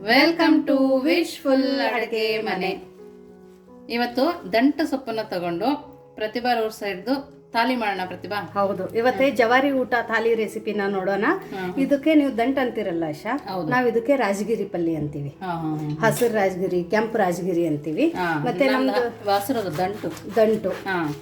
Welcome to wishful ಅಡುಗೆ ಮನೆ. ಇವತ್ತು ದಂಟು ಸೊಪ್ಪನ್ನು ತಗೊಂಡು ಪ್ರತಿಭಾ ರೋಡ್ ಸೈಡ್ದು ತಾಲಿ ಮಾಡೋಣ. ಪ್ರತಿಭಾ, ಹೌದು, ಇವತ್ತೇ ಜವಾರಿ ಊಟ ಥಾಲಿ ರೆಸಿಪಿನ ನೋಡೋಣ. ಇದಕ್ಕೆ ನೀವು ದಂಟ್ ಅಂತೀರಲ್ಲ ಆಶಾ, ನಾವ್ ಇದಕ್ಕೆ ರಾಜಗಿರಿ ಪಲ್ಯ ಅಂತೀವಿ. ಹಸಿರು ರಾಜಗಿರಿ, ಕೆಂಪು ರಾಜಗಿರಿ ಅಂತೀವಿ. ಮತ್ತೆ ನಮ್ದು ವಾಸರದ ದಂಟು.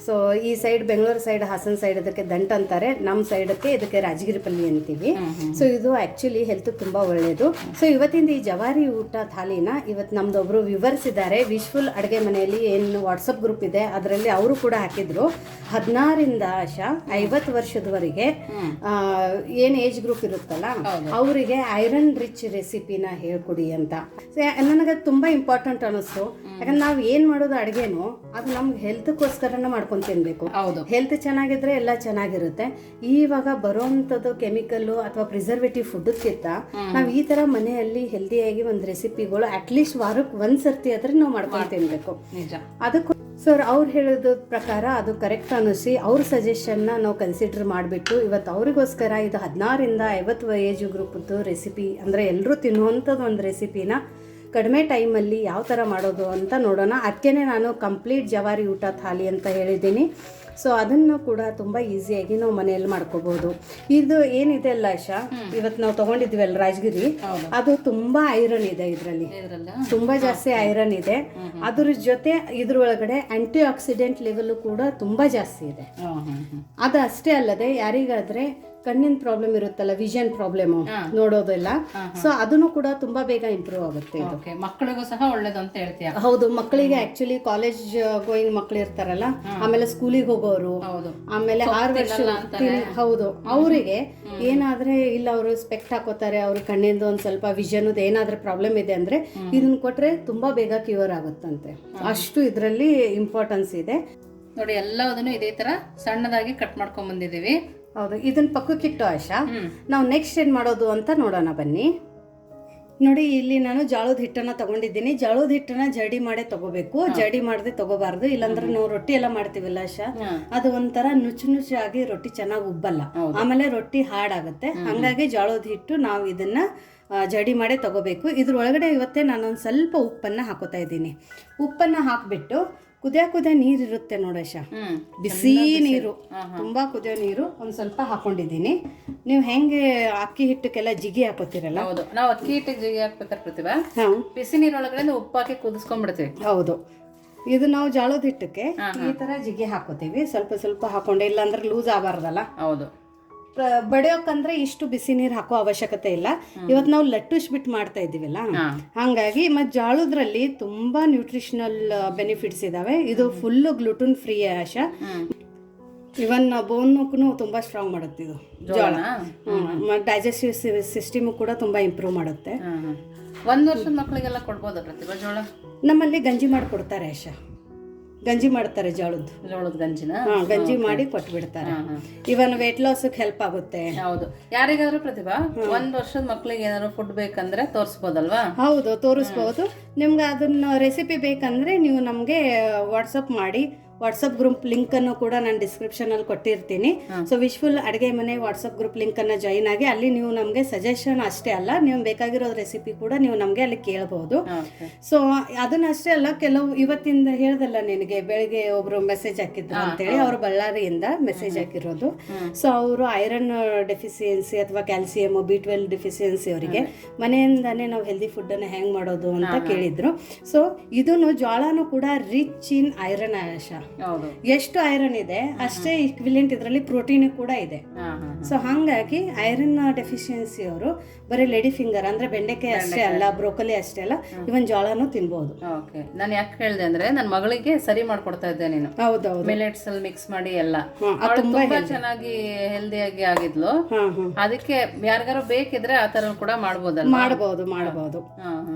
ಸೊ ಈ side Bengaluru side, Hassan side ಇದಕ್ಕೆ ದಂಟ್ ಅಂತಾರೆ. ನಮ್ಮ ಸೈಡಕ್ಕೆ ಇದಕ್ಕೆ ರಾಜಗಿರಿ ಪಲ್ಯ ಅಂತೀವಿ. ಸೊ ಇದು ಆಕ್ಚುಲಿ ಹೆಲ್ತ್ ತುಂಬಾ ಒಳ್ಳೇದು. ಸೊ ಇವತ್ತಿಂದ ಈ ಜವಾರಿ ಊಟ ಥಾಲಿನ ಇವತ್ತು ನಮ್ದು ಒಬ್ರು ವಿವರಿಸಿದ್ದಾರೆ. ವಿಶ್ಫುಲ್ ಅಡುಗೆ ಮನೆಯಲ್ಲಿ ಏನು ವಾಟ್ಸಪ್ ಗ್ರೂಪ್ ಇದೆ ಅದರಲ್ಲಿ ಅವರು ಕೂಡ ಹಾಕಿದ್ರು. 16 ಆಶಾ 50 ವರ್ಷದವರೆಗೆ ಏನ್ ಏಜ್ ಗ್ರೂಪ್ ಇರುತ್ತಲ್ಲ ಅವರಿಗೆ ಐರನ್ ರಿಚ್ ರೆಸಿಪಿನ ಹೇಳ್ಕೊಡಿ ಅಂತ. ನನಗೆ ತುಂಬಾ ಇಂಪಾರ್ಟೆಂಟ್ ಅನಿಸ್ತು. ಯಾಕಂದ್ರೆ ನಾವು ಏನ್ ಮಾಡೋದು ಅಡುಗೆನೋ ಅದು ನಮ್ಗೆ ಹೆಲ್ತ್ಗೋಸ್ಕರನ ಮಾಡ್ಕೊಂಡು ತಿನ್ಬೇಕು. ಹೆಲ್ತ್ ಚೆನ್ನಾಗಿದ್ರೆ ಎಲ್ಲ ಚೆನ್ನಾಗಿರುತ್ತೆ. ಇವಾಗ ಬರುವಂತದ್ದು ಕೆಮಿಕಲ್ ಅಥವಾ ಪ್ರಿಸರ್ವೇಟಿವ್ ಫುಡ್ಕಿಂತ ನಾವು ಈ ತರ ಮನೆಯಲ್ಲಿ ಹೆಲ್ದಿಯಾಗಿ ಒಂದು ರೆಸಿಪಿಗಳು ಅಟ್ಲೀಸ್ಟ್ ವಾರಕ್ಕೆ ಒಂದ್ಸರ್ತಿ ಆದ್ರೆ ನಾವು ಮಾಡ್ಕೊಂಡು ತಿನ್ಬೇಕು. ಅದಕ್ಕೂ ಸರ್ ಅವ್ರು ಹೇಳಿದ ಪ್ರಕಾರ ಅದು ಕರೆಕ್ಟ್ ಅನ್ನಿಸಿ ಅವ್ರ ಸಜೆಷನ್ನ ನಾವು ಕನ್ಸಿಡರ್ ಮಾಡಿಬಿಟ್ಟು ಇವತ್ತು ಅವರಿಗೋಸ್ಕರ ಇದು 16 50 ಏಜ್ ಗ್ರೂಪ್ದು ರೆಸಿಪಿ, ಅಂದರೆ ಎಲ್ಲರೂ ತಿನ್ನುವಂಥದ್ದು ಒಂದು ರೆಸಿಪಿನ ಕಡಿಮೆ ಟೈಮಲ್ಲಿ ಯಾವ ಥರ ಮಾಡೋದು ಅಂತ ನೋಡೋಣ. ಅದಕ್ಕೇ ನಾನು ಕಂಪ್ಲೀಟ್ ಜವಾರಿ ಊಟ ಥಾಲಿ ಅಂತ ಹೇಳಿದ್ದೀನಿ. ಸೊ ಅದನ್ನು ಕೂಡ ತುಂಬ ಈಸಿಯಾಗಿ ನಾವು ಮನೆಯಲ್ಲಿ ಮಾಡ್ಕೋಬಹುದು. ಇದು ಏನಿದೆ ಅಲ್ಲ ಆಶಾ, ಇವತ್ತು ನಾವು ತಗೊಂಡಿದ್ವಲ್ಲ ರಾಜಗಿರಿ, ಅದು ತುಂಬಾ ಐರನ್ ಇದೆ. ಇದರಲ್ಲಿ ತುಂಬಾ ಜಾಸ್ತಿ ಐರನ್ ಇದೆ. ಅದ್ರ ಜೊತೆ ಇದ್ರೊಳಗಡೆ ಆಂಟಿ ಆಕ್ಸಿಡೆಂಟ್ ಲೆವೆಲ್ ಕೂಡ ತುಂಬಾ ಜಾಸ್ತಿ ಇದೆ. ಅದು ಅಷ್ಟೇ ಅಲ್ಲದೆ ಯಾರಿಗಾದ್ರೆ ಕಣ್ಣಿನ ಪ್ರಾಬ್ಲಮ್ ಇರುತ್ತಲ್ಲ, ವಿಷನ್ ಪ್ರಾಬ್ಲಮ್ ನೋಡೋದೆಲ್ಲ, ಸೊ ಅದನ್ನು ಕೂಡ ತುಂಬಾ ಬೇಗ ಇಂಪ್ರೂವ್ ಆಗುತ್ತೆ. ಮಕ್ಕಳಿಗೂ ಸಹ ಒಳ್ಳೇದು ಅಂತ ಹೇಳ್ತೀಯ? ಹೌದು, ಮಕ್ಕಳಿಗೆ ಆಕ್ಚುಲಿ ಕಾಲೇಜ್ ಗೋಯಿಂಗ್ ಮಕ್ಕಳು ಇರ್ತಾರಲ್ಲ, ಆಮೇಲೆ ಸ್ಕೂಲಿಗೆ ಹೋಗೋರು, ಆಮೇಲೆ 6 ವರ್ಷ, ಹೌದು, ಅವರಿಗೆ ಏನಾದ್ರೆ ಇಲ್ಲ ಅವರು ಸ್ಪೆಕ್ಟ್ ಹಾಕೋತಾರೆ, ಅವ್ರ ಕಣ್ಣಿಂದ ಒಂದ್ ಸ್ವಲ್ಪ ವಿಷನ್ ಏನಾದ್ರೆ ಪ್ರಾಬ್ಲಮ್ ಇದೆ ಅಂದ್ರೆ ಇದನ್ನ ಕೊಟ್ರೆ ತುಂಬಾ ಬೇಗ ಕ್ಯೂರ್ ಆಗುತ್ತಂತೆ. ಅಷ್ಟು ಇದರಲ್ಲಿ ಇಂಪಾರ್ಟೆನ್ಸ್ ಇದೆ ನೋಡಿ. ಎಲ್ಲದನ್ನು ಇದೇ ತರ ಸಣ್ಣದಾಗಿ ಕಟ್ ಮಾಡ್ಕೊಂಡ್ ಬಂದಿದೀವಿ. ಹೌದು, ಇದನ್ನ ಪಕ್ಕಕ್ಕಿಟ್ಟು ಆಶಾ ನಾವು ನೆಕ್ಸ್ಟ್ ಏನ್ ಮಾಡೋದು ಅಂತ ನೋಡೋಣ ಬನ್ನಿ. ನೋಡಿ, ಇಲ್ಲಿ ನಾನು ಜೋಳದ ಹಿಟ್ಟನ್ನ ತಗೊಂಡಿದ್ದೀನಿ. ಜೋಳದ ಹಿಟ್ಟನ್ನ ಜಡಿ ಮಾಡೇ ತಗೋಬೇಕು, ಜಡಿ ಮಾಡದೆ ತಗೋಬಾರ್ದು. ಇಲ್ಲಾಂದ್ರೆ ನಾವು ರೊಟ್ಟಿ ಎಲ್ಲ ಮಾಡ್ತೀವಲ್ಲ ಆಶಾ, ಅದು ಒಂಥರ ನುಚ್ಚುನುಚ್ಚಾಗಿ ರೊಟ್ಟಿ ಚೆನ್ನಾಗಿ ಉಬ್ಬಲ್ಲ, ಆಮೇಲೆ ರೊಟ್ಟಿ ಹಾಡಾಗುತ್ತೆ. ಹಂಗಾಗಿ ಜೋಳದ ಹಿಟ್ಟು ನಾವು ಇದನ್ನ ಜಡಿ ಮಾಡೇ ತಗೋಬೇಕು. ಇದ್ರೊಳಗಡೆ ಇವತ್ತೇ ನಾನೊಂದು ಸ್ವಲ್ಪ ಉಪ್ಪನ್ನ ಹಾಕೋತಾ ಇದ್ದೀನಿ. ಉಪ್ಪನ್ನ ಹಾಕ್ಬಿಟ್ಟು ಕುದಿಯ ನೀರಿರುತ್ತೆ ನೋಡಶ, ಬಿಸಿ ನೀರು, ತುಂಬಾ ಕುದಿಯೋ ನೀರು ಒಂದ್ ಸ್ವಲ್ಪ ಹಾಕೊಂಡಿದ್ದೀನಿ. ನೀವು ಹೆಂಗೆ ಅಕ್ಕಿ ಹಿಟ್ಟಕ್ಕೆಲ್ಲ ಜಿಗಿ ಹಾಕೋತಿರಲ್ಲ, ಹೌದು, ನಾವು ಅಕ್ಕಿ ಹಿಟ್ಟಿಗೆ ಜಿಗಿ ಹಾಕ್ಬೇಕಾದ್ರೆ ಪ್ರತಿಭಾ ಬಿಸಿ ನೀರೊಳಗಡೆ ಉಪ್ಪು ಹಾಕಿ ಕುದಿಸ್ಕೊಂಡ್ಬಿಡ್ತೀವಿ. ಹೌದು, ಇದು ನಾವು ಜೋಳದ ಹಿಟ್ಟಕ್ಕೆ ಈ ತರ ಜಿಗಿ ಹಾಕೋತೀವಿ. ಸ್ವಲ್ಪ ಸ್ವಲ್ಪ ಹಾಕೊಂಡೆ, ಇಲ್ಲಾಂದ್ರೆ ಲೂಸ್ ಆಗಬಾರ್ದಲ್ಲ. ಹೌದು, ಬಡಿಯೋಕಂದ್ರೆ ಇಷ್ಟು ಬಿಸಿ ನೀರು ಹಾಕೋ ಅವಶ್ಯಕತೆ ಇಲ್ಲ. ಇವತ್ತು ನಾವು ಲಟ್ಟುಸ್ಬಿಟ್ಟು ಮಾಡ್ತಾ ಇದ್ದೀವಲ್ಲ, ಹಂಗಾಗಿ ಮತ್ತೆ ಜೋಳದ್ರಲ್ಲಿ ತುಂಬಾ ನ್ಯೂಟ್ರಿಷನಲ್ ಬೆನಿಫಿಟ್ಸ್ ಇದಾವೆ. ಇದು ಫುಲ್ ಗ್ಲುಟನ್ ಫ್ರೀ ಆಶಾ. ಇವನ್ ಬೋನ್ಕು ತುಂಬಾ ಸ್ಟ್ರಾಂಗ್ ಮಾಡುತ್ತೆ ಇದು ಜೋಳ. ಡೈಜೆಸ್ಟಿವ್ ಸಿಸ್ಟಮ್ ಕೂಡ ತುಂಬಾ ಇಂಪ್ರೂವ್ ಮಾಡುತ್ತೆ. 1 ವರ್ಷದ ಮಕ್ಕಳಿಗೆಲ್ಲ ಕೊಡ್ಬೋದಾ ಪ್ರತಿಭಾ ಜೋಳ? ನಮ್ಮಲ್ಲಿ ಗಂಜಿ ಮಾಡಿಕೊಡ್ತಾರೆ ಆಶಾ, ಗಂಜಿ ಮಾಡ್ತಾರೆ ಜೋಳದ ಗಂಜಿನ ಗಂಜಿ ಮಾಡಿ ಕೊಟ್ಬಿಡ್ತಾರೆ. ಇವನ್ ವೇಟ್ ಲಾಸ್ ಹೆಲ್ಪ್ ಆಗುತ್ತೆ. ಹೌದು, ಯಾರಿಗಾದ್ರೂ ಪ್ರತಿಭಾ 1 ವರ್ಷದ ಮಕ್ಳಿಗೆ ಏನಾದ್ರು ಫುಡ್ ಬೇಕಂದ್ರೆ ತೋರಿಸ್ಬೋದಲ್ವಾ? ಹೌದು, ತೋರಿಸ್ಬೋದು. ನಿಮ್ಗೆ ಅದನ್ನ ರೆಸಿಪಿ ಬೇಕಂದ್ರೆ ನೀವು ನಮ್ಗೆ ವಾಟ್ಸಪ್ ಮಾಡಿ. ವಾಟ್ಸಪ್ ಗ್ರೂಪ್ ಲಿಂಕ್ ಅನ್ನು ಕೂಡ ನಾನು ಡಿಸ್ಕ್ರಿಪ್ಷನ್ ಅಲ್ಲಿ ಕೊಟ್ಟಿರ್ತೀನಿ. ಸೊ ವಿಶ್ಫುಲ್ ಅಡುಗೆ ಮನೆ ವಾಟ್ಸಪ್ ಗ್ರೂಪ್ ಲಿಂಕ್ ಅನ್ನ ಜಾಯಿನ್ ಆಗಿ ಅಲ್ಲಿ ನೀವು ನಮಗೆ ಸಜೆಷನ್ ಅಷ್ಟೇ ಅಲ್ಲ, ನೀವು ಬೇಕಾಗಿರೋ ರೆಸಿಪಿ ಕೂಡ ನೀವು ನಮಗೆ ಅಲ್ಲಿ ಕೇಳಬಹುದು. ಸೊ ಅದನ್ನ ಅಷ್ಟೇ ಅಲ್ಲ, ಕೆಲವು ಇವತ್ತಿಂದ ಹೇಳ್ದಲ್ಲ ನಿನಗೆ, ಬೆಳಿಗ್ಗೆ ಒಬ್ರು ಮೆಸೇಜ್ ಹಾಕಿದ್ರು ಅಂತೇಳಿ, ಅವರು ಬಳ್ಳಾರಿಯಿಂದ ಮೆಸೇಜ್ ಹಾಕಿರೋದು. ಸೊ ಅವರು ಐರನ್ ಡೆಫಿಸಿಯನ್ಸಿ ಅಥವಾ ಕ್ಯಾಲ್ಸಿಯಂ, B12 ಡೆಫಿಸಿಯನ್ಸಿ ಅವರಿಗೆ ಮನೆಯಿಂದಾನೇ ನಾವು ಹೆಲ್ದಿ ಫುಡ್ ಅನ್ನ ಹೆಂಗ್ ಮಾಡೋದು ಅಂತ ಕೇಳಿದ್ರು. ಸೊ ಇದನ್ನು ಜೋಳನು ಕೂಡ ರಿಚ್ ಇನ್ ಐರನ್ ಆಶಾ. ಎಷ್ಟು ಐರನ್ ಇದೆ ಅಷ್ಟೇ ಇಕ್ವಿಲೆಂಟ್ ಇದರಲ್ಲಿ ಪ್ರೋಟೀನ್ ಕೂಡ ಇದೆ. ಸೊ ಹಂಗಾಗಿ ಐರನ್ ಡೆಫಿಷಿಯನ್ಸಿ ಅವರು ಬರೀ ಲೇಡಿ ಫಿಂಗರ್ ಅಂದ್ರೆ ಬೆಂಡೆಕಾಯಿ ಅಷ್ಟೇ ಅಲ್ಲ, ಬ್ರೋಕೊಲಿ ಅಷ್ಟೇ ಅಲ್ಲ, ಇವನ್ ಜೋಳನೂ ತಿನ್ಬಹುದು. ನಾನು ಯಾಕೆ ಹೇಳಿದೆ ಅಂದ್ರೆ ನನ್ನ ಮಗಳಿಗೆ ಸರಿ ಮಾಡ್ಕೊಡ್ತಾ ಇದ್ದೆ ನೀನು. ಹೌದೌದು, ಮಿಲೆಟ್ಸ್ ಅಲ್ಲಿ ಮಿಕ್ಸ್ ಮಾಡಿ ಎಲ್ಲ ತುಂಬಾ ಚೆನ್ನಾಗಿ ಹೆಲ್ದಿಯಾಗಿ ಆಗಿದ್ಲು. ಅದಕ್ಕೆ ಯಾರಿಗಾರು ಬೇಕಿದ್ರೆ ಆ ತರ ಕೂಡ ಮಾಡಬಹುದು.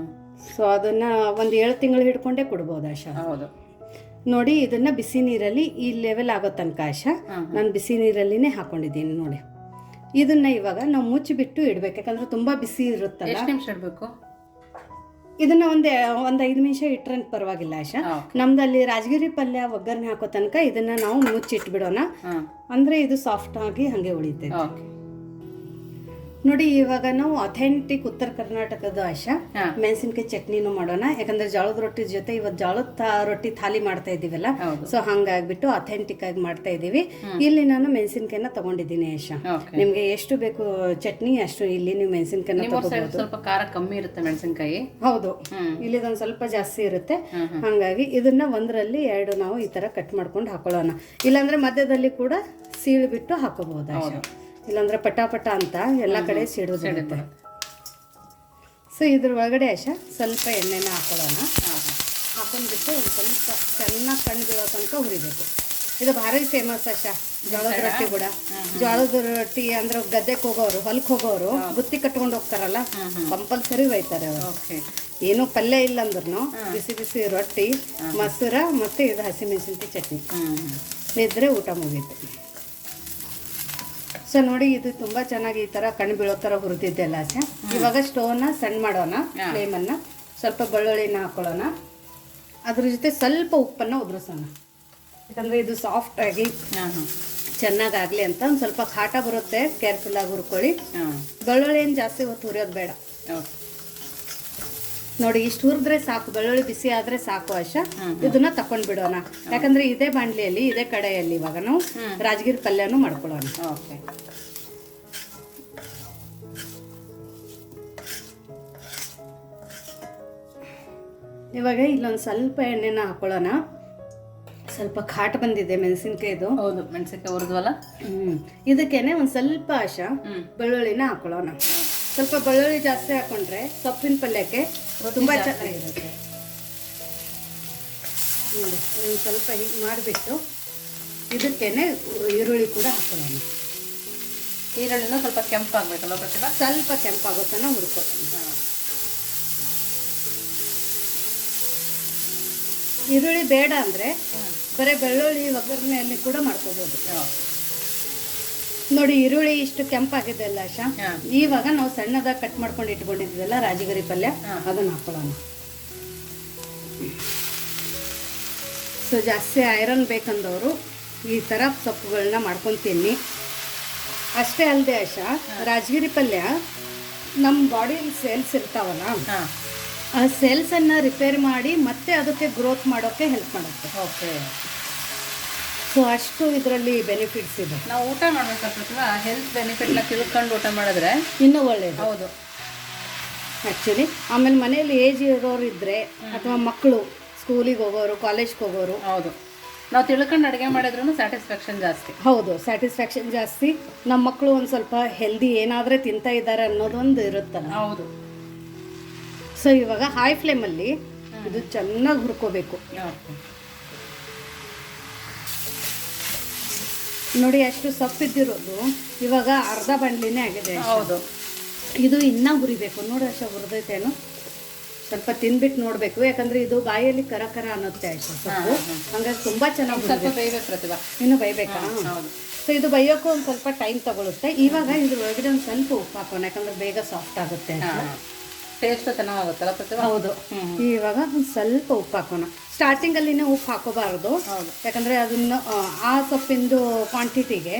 ಸೊ ಅದನ್ನ ಒಂದ್ 7 ತಿಂಗಳು ಹಿಡ್ಕೊಂಡೇ ಕೊಡ್ಬೋದು ಆಶಾ. ಹೌದು ನೋಡಿ, ಇದನ್ನ ಬಿಸಿ ನೀರಲ್ಲಿ ಈ ಲೆವೆಲ್ ಆಗೋ ತನಕ ಆಶಾ ನಾನು ಬಿಸಿ ನೀರಲ್ಲಿನೇ ಹಾಕೊಂಡಿದ್ದೀನಿ. ನೋಡಿ, ಇದನ್ನ ಇವಾಗ ನಾವು ಮುಚ್ಚಿಬಿಟ್ಟು ಇಡ್ಬೇಕು, ಯಾಕಂದ್ರೆ ತುಂಬಾ ಬಿಸಿ ಇರುತ್ತಲ್ಲ. ಎಷ್ಟು ನಿಮಿಷ ಇಡಬೇಕು ಇದನ್ನ ಒಂದು 5 ನಿಮಿಷ ಇಟ್ರೆ ಪರವಾಗಿಲ್ಲ ಆಶಾ. ನಮ್ದಲ್ಲಿ ರಾಜಗಿರಿ ಪಲ್ಯ ಒಗ್ಗರಣೆ ಹಾಕೋ ತನಕ ಇದನ್ನ ನಾವು ಮುಚ್ಚಿಟ್ಬಿಡೋಣ, ಅಂದ್ರೆ ಇದು ಸಾಫ್ಟ್ ಆಗಿ ಹಂಗೆ ಉಳಿತೈತೆ. ನೋಡಿ ಇವಾಗ ನಾವು ಅಥೆಂಟಿಕ್ ಉತ್ತರ ಕರ್ನಾಟಕದ ಆಶಾ ಮೆಣಸಿನಕಾಯಿ ಚಟ್ನಿನೂ ಮಾಡೋಣ. ಯಾಕಂದ್ರೆ ಜೋಳದ ರೊಟ್ಟಿ ಜೊತೆ ಇವತ್ತು ಜೋಳದ ರೊಟ್ಟಿ ಥಾಲಿ ಮಾಡ್ತಾ ಇದೀವಲ್ಲ, ಸೊ ಹಂಗಾಗ್ಬಿಟ್ಟು ಅಥೆಂಟಿಕ್ ಆಗಿ ಮಾಡ್ತಾ ಇದೀವಿ. ಇಲ್ಲಿ ನಾನು ಮೆಣಸಿನಕಾಯಿನ ತಗೊಂಡಿದ್ದೀನಿ ಆಶಾ. ನಿಮ್ಗೆ ಎಷ್ಟು ಬೇಕು ಚಟ್ನಿ ಅಷ್ಟು ಇಲ್ಲಿ ನೀವು ಮೆಣಸಿನಕಾಯಿನ ತಗೋಬಹುದು. ಸ್ವಲ್ಪ ಖಾರ ಕಮ್ಮಿ ಇರುತ್ತೆ ಮೆಣಸಿನಕಾಯಿ. ಹೌದು, ಇಲ್ಲಿ ಒಂದ್ ಸ್ವಲ್ಪ ಜಾಸ್ತಿ ಇರುತ್ತೆ. ಹಂಗಾಗಿ ಇದನ್ನ ಒಂದರಲ್ಲಿ ಎರಡು ನಾವು ಈ ತರ ಕಟ್ ಮಾಡ್ಕೊಂಡು ಹಾಕೊಳ್ಳೋಣ. ಇಲ್ಲಾಂದ್ರೆ ಮಧ್ಯದಲ್ಲಿ ಕೂಡ ಸೀಳ್ಬಿಟ್ಟು ಹಾಕೋಬಹುದು ಆಶಾ. ಇಲ್ಲಾಂದ್ರೆ ಪಟಾಪಟ ಅಂತ ಎಲ್ಲ ಕಡೆ ಸಿಡೋದಿರುತ್ತೆ. ಸೊ ಇದ್ರ ಒಳಗಡೆ ಆಶಾ ಸ್ವಲ್ಪ ಎಣ್ಣೆನ ಹಾಕೊಳ್ಳೋಣ. ಹಾಕೊಂಡ್ಬಿಟ್ಟು ಒಂದು ಸ್ವಲ್ಪ ಚೆನ್ನಾಗಿ ಕಣ್ಣು ಬೀಳೋ ತನಕ ಹುರಿಬೇಕು. ಇದು ಭಾರಿ ಫೇಮಸ್ ಆಶಾ ಜೋಳದ ರೊಟ್ಟಿ ಕೂಡ. ಜೋಳದ ರೊಟ್ಟಿ ಅಂದ್ರೆ ಗದ್ದೆಗೆ ಹೋಗೋರು, ಹೊಲಕ್ಕೆ ಹೋಗೋರು ಬುತ್ತಿ ಕಟ್ಕೊಂಡು ಹೋಗ್ತಾರಲ್ಲ, ಕಂಪಲ್ಸರಿ ಒಯ್ತಾರೆ ಅವರು. ಏನೂ ಪಲ್ಯ ಇಲ್ಲ ಅಂದ್ರೂ ಬಿಸಿ ಬಿಸಿ ರೊಟ್ಟಿ, ಮೊಸರ ಮತ್ತು ಇದು ಹಸಿಮೆಣಸಿನಕಾಯಿ ಚಟ್ನಿ ಇದ್ರೆ ಊಟ ಮುಗೀತು. ಸೊ ನೋಡಿ, ಇದು ತುಂಬಾ ಚೆನ್ನಾಗಿ ಈ ತರ ಕಣ್ಣು ಬೀಳೋ ತರ ಹುರಿದಿದ್ದೆಲ್ಲ ಆಚೆ. ಇವಾಗ ಸ್ಟೋವ್ನ ಸಣ್ಣ ಮಾಡೋಣ, ಫ್ಲೇಮನ್ನು. ಸ್ವಲ್ಪ ಬೆಳ್ಳುಳ್ಳಿನ ಹಾಕೊಳ್ಳೋಣ, ಅದ್ರ ಜೊತೆ ಸ್ವಲ್ಪ ಉಪ್ಪನ್ನು ಉದುರಿಸೋಣ. ಯಾಕಂದ್ರೆ ಇದು ಸಾಫ್ಟ್ ಆಗಿ ಚೆನ್ನಾಗಾಗ್ಲಿ ಅಂತ. ಒಂದು ಸ್ವಲ್ಪ ಖಾಟ ಬರುತ್ತೆ, ಕೇರ್ಫುಲ್ ಆಗಿ ಹುರ್ಕೊಳ್ಳಿ. ಬೆಳ್ಳುಳ್ಳಿ ಏನು ಜಾಸ್ತಿ ಹೊತ್ತು ಹುರಿಯೋದು ಬೇಡ. ನೋಡಿ, ಇಷ್ಟು ಹುರಿದ್ರೆ ಸಾಕು, ಬೆಳ್ಳುಳ್ಳಿ ಬಿಸಿ ಆದ್ರೆ ಸಾಕು ಆಶಾ. ಇದನ್ನ ತಕೊಂಡ್ ಬಿಡೋಣ. ಯಾಕಂದ್ರೆ ಇದೇ ಬಾಂಡ್ಲಿಯಲ್ಲಿ, ಇದೇ ಕಡೆಯಲ್ಲಿ ಇವಾಗ ನಾವು ರಾಜಗಿರಿ ಪಲ್ಯನೂ ಮಾಡ್ಕೊಳ್ಳೋಣ. ಇವಾಗ ಇಲ್ಲೊಂದು ಸ್ವಲ್ಪ ಎಣ್ಣೆನ ಹಾಕೊಳ್ಳೋಣ. ಸ್ವಲ್ಪ ಖಾಟ ಬಂದಿದೆ ಮೆಣಸಿನ್ಕಾಯಿದು. ಹೌದು, ಮೆಣಸಿನ್ಕಾಯಿ ಹುರಿದ್ವಲ್ಲ. ಇದಕ್ಕೇನೆ ಒಂದ್ ಸ್ವಲ್ಪ ಆಶಾ ಬೆಳ್ಳುಳ್ಳಿನ ಹಾಕೊಳ್ಳೋಣ. ಸ್ವಲ್ಪ ಬೆಳ್ಳುಳ್ಳಿ ಜಾಸ್ತಿ ಹಾಕೊಂಡ್ರೆ ಸೊಪ್ಪಿನ ಪಲ್ಯಕ್ಕೆ ತುಂಬಾ ಚೆನ್ನಾಗಿರುತ್ತೆ. ಸ್ವಲ್ಪ ಹೀಗೆ ಮಾಡಿಬಿಟ್ಟು ಇದಕ್ಕೇನೆ ಈರುಳ್ಳಿ ಕೂಡ ಹಾಕೊಳ್ಳೋಣ. ಈರುಳ್ಳಿನ ಸ್ವಲ್ಪ ಕೆಂಪಾಗಬೇಕಲ್ಲ ಪ್ರತಿಭಾ? ಸ್ವಲ್ಪ ಕೆಂಪಾಗೋತನ ಹುರ್ಕೊಳ್ಳೋಣ. ಈರುಳ್ಳಿ ಬೇಡ ಅಂದ್ರೆ ಬರೀ ಬೆಳ್ಳುಳ್ಳಿ ಒಗ್ಗರಣೆಯಲ್ಲಿ ಕೂಡ ಮಾಡ್ಕೋಬಹುದು. ನೋಡಿ, ಈರುಳ್ಳಿ ಇಷ್ಟು ಕೆಂಪಾಗಿದೆ ಅಲ್ಲ ಆಶಾ. ಇವಾಗ ನಾವು ಸಣ್ಣದಾಗಿ ಕಟ್ ಮಾಡ್ಕೊಂಡು ಇಟ್ಕೊಂಡಿದ್ವಲ್ಲ ರಾಜಗಿರಿ ಪಲ್ಯ, ಅದನ್ನ ಹಾಕೊಳ್ಳೋಣ. ಸೊ ಜಾಸ್ತಿ ಐರನ್ ಬೇಕಂದವರು ಈ ಥರ ಸೊಪ್ಪುಗಳನ್ನ ಮಾಡ್ಕೊಂಡು ತಿನ್ನಿ. ಅಷ್ಟೇ ಅಲ್ಲದೆ ಆಶಾ, ರಾಜಗಿರಿ ಪಲ್ಯ ನಮ್ಮ ಬಾಡಿಯಲ್ಲಿ ಸೇಲ್ಸ್ ಇರ್ತಾವಲ್ಲ, ಆ ಸೆಲ್ಸನ್ನು ರಿಪೇರ್ ಮಾಡಿ ಮತ್ತೆ ಅದಕ್ಕೆ ಗ್ರೋತ್ ಮಾಡೋಕ್ಕೆ ಹೆಲ್ಪ್ ಮಾಡುತ್ತೆ. ಓಕೆ. ಸೊ ಅಷ್ಟು ಇದರಲ್ಲಿ ಬೆನಿಫಿಟ್ಸ್ ಇದೆ. ನಾವು ಊಟ ಮಾಡ್ಬೇಕಾಗ್ತದೆ, ಹೆಲ್ತ್ ಬೆನಿಫಿಟ್ನ ತಿಳ್ಕೊಂಡು ಊಟ ಮಾಡಿದ್ರೆ ಇನ್ನೂ ಒಳ್ಳೆಯದು. ಹೌದು, ಆ್ಯಕ್ಚುಲಿ. ಆಮೇಲೆ ಮನೇಲಿ ಏಜ್ ಇರೋರು ಇದ್ದರೆ, ಅಥವಾ ಮಕ್ಕಳು ಸ್ಕೂಲಿಗೆ ಹೋಗೋರು, ಕಾಲೇಜ್ಗೆ ಹೋಗೋರು, ಹೌದು, ನಾವು ತಿಳ್ಕೊಂಡು ಅಡುಗೆ ಮಾಡಿದ್ರೂ ಸ್ಯಾಟಿಸ್ಫ್ಯಾಕ್ಷನ್ ಜಾಸ್ತಿ. ಹೌದು, ಸ್ಯಾಟಿಸ್ಫ್ಯಾಕ್ಷನ್ ಜಾಸ್ತಿ. ನಮ್ಮ ಮಕ್ಕಳು ಒಂದು ಸ್ವಲ್ಪ ಹೆಲ್ದಿ ಏನಾದರೆ ತಿಂತಾ ಇದ್ದಾರೆ ಅನ್ನೋದೊಂದು ಇರುತ್ತಲ್ಲ. ಹೌದು. ಸೊ ಇವಾಗ ಹೈ ಫ್ಲೇಮಲ್ಲಿ ಇದು ಚೆನ್ನಾಗಿ ಹುರ್ಕೋಬೇಕು. ನೋಡಿ, ಅಷ್ಟು ಸೊಪ್ಪಿದ್ದಿರೋದು ಇವಾಗ ಅರ್ಧ ಬಾಂಡ್ಲಿನೇ ಆಗಿದೆ. ಹೌದು. ಇದು ಇನ್ನೂ ಹುರಿಬೇಕು. ನೋಡಿ ಅಷ್ಟ ಹುರಿದೈತೇನು, ಸ್ವಲ್ಪ ತಿನ್ಬಿಟ್ಟು ನೋಡಬೇಕು. ಯಾಕಂದ್ರೆ ಇದು ಬಾಯಲ್ಲಿ ಕರ ಕರ ಅನ್ನುತ್ತೆ ಅಷ್ಟು ಸೊಪ್ಪು. ಹಂಗಾಗಿ ತುಂಬಾ ಚೆನ್ನಾಗಿ ಸ್ವಲ್ಪ ಬೇಯಬೇಕು ಪ್ರತಿಭಾ. ಇನ್ನು ಬೈಬೇಕಾ? ಸೊ ಇದು ಬೈಯೋಕ್ಕೂ ಒಂದು ಸ್ವಲ್ಪ ಟೈಮ್ ತಗೊಳುತ್ತೆ. ಇವಾಗ ಇದ್ರ ಒಳಗಡೆ ಒಂದು ಸ್ವಲ್ಪ ಉಪ್ಪು ಹಾಕೋಣ, ಯಾಕಂದ್ರೆ ಬೇಗ ಸಾಫ್ಟ್ ಆಗುತ್ತೆ. ಟೇಸ್ಟ್ ಚೆನ್ನಾಗುತ್ತಲ್ಲ ಪ್ರತಿಭಾ? ಹೌದು. ಇವಾಗ ಒಂದು ಸ್ವಲ್ಪ ಉಪ್ಪು ಹಾಕೋಣ. ಸ್ಟಾರ್ಟಿಂಗಲ್ಲಿನೇ ಉಪ್ಪು ಹಾಕೋಬಾರ್ದು, ಯಾಕಂದ್ರೆ ಅದನ್ನ ಆ ಸೊಪ್ಪಿಂದು ಕ್ವಾಂಟಿಟಿಗೆ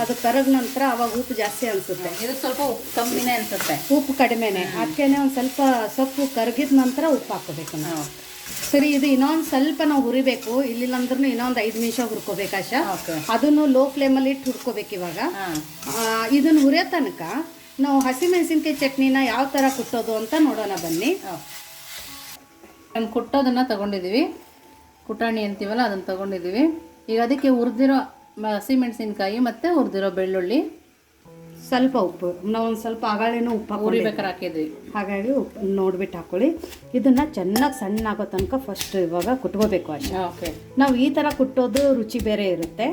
ಅದು ಕರಗ ನಂತರ ಅವಾಗ ಉಪ್ಪು ಜಾಸ್ತಿ ಅನ್ಸುತ್ತೆ. ಇದು ಸ್ವಲ್ಪ ಉಪ್ಪು ಕಮ್ಮಿನೇ ಅನ್ಸುತ್ತೆ, ಉಪ್ಪು ಕಡಿಮೆನೆ. ಅದಕ್ಕೇನೆ ಒಂದು ಸ್ವಲ್ಪ ಸೊಪ್ಪು ಕರಗಿದ ನಂತರ ಉಪ್ಪು ಹಾಕೋಬೇಕು ನಾವು. ಸರಿ, ಇದು ಇನ್ನೊಂದು ಸ್ವಲ್ಪ ನಾವು ಹುರಿಬೇಕು. ಇಲ್ಲಿಲ್ಲ ಅಂದ್ರೂ ಇನ್ನೊಂದು 5 ನಿಮಿಷ ಹುರ್ಕೋಬೇಕು ಆಶಾ. ಅದನ್ನು ಲೋ ಫ್ಲೇಮಲ್ಲಿ ಇಟ್ಟು ಹುರ್ಕೋಬೇಕು. ಇವಾಗ ಇದನ್ನು ಹುರಿಯೋ ತನಕ ನಾವು ಹಸಿಮೆಣಸಿನ್ಕಾಯಿ ಚಟ್ನಿನ ಯಾವ ಥರ ಕುಟ್ಟೋದು ಅಂತ ನೋಡೋಣ ಬನ್ನಿ. ಕುಟ್ಟೋದನ್ನು ತಗೊಂಡಿದ್ದೀವಿ, ಕುಟಾಣಿ ಅಂತೀವಲ್ಲ ಅದನ್ನು ತಗೊಂಡಿದ್ದೀವಿ. ಈಗ ಅದಕ್ಕೆ ಹುರಿದಿರೋ ಹಸಿಮೆಣಸಿನ್ಕಾಯಿ ಮತ್ತು ಹುರಿದಿರೋ ಬೆಳ್ಳುಳ್ಳಿ, ಸ್ವಲ್ಪ ಉಪ್ಪು, ನಾವು ಒಂದು ಸ್ವಲ್ಪ ಆಗಾಳಿನೂ ಉಪ್ಪು ಹುರಿಬೇಕಾದ್ರೆ ಹಾಕಿದ್ವಿ, ಹಾಗಾಗಿ ಉಪ್ಪು ನೋಡ್ಬಿಟ್ಟು ಹಾಕೊಳ್ಳಿ. ಇದನ್ನು ಚೆನ್ನಾಗಿ ಸಣ್ಣ ಆಗೋ ತನಕ ಫಸ್ಟ್ ಇವಾಗ ಕುಟ್ಕೋಬೇಕು ಅಷ್ಟೇ. ಓಕೆ. ನಾವು ಈ ಥರ ಕುಟ್ಟೋದು ರುಚಿ ಬೇರೆ ಇರುತ್ತೆ,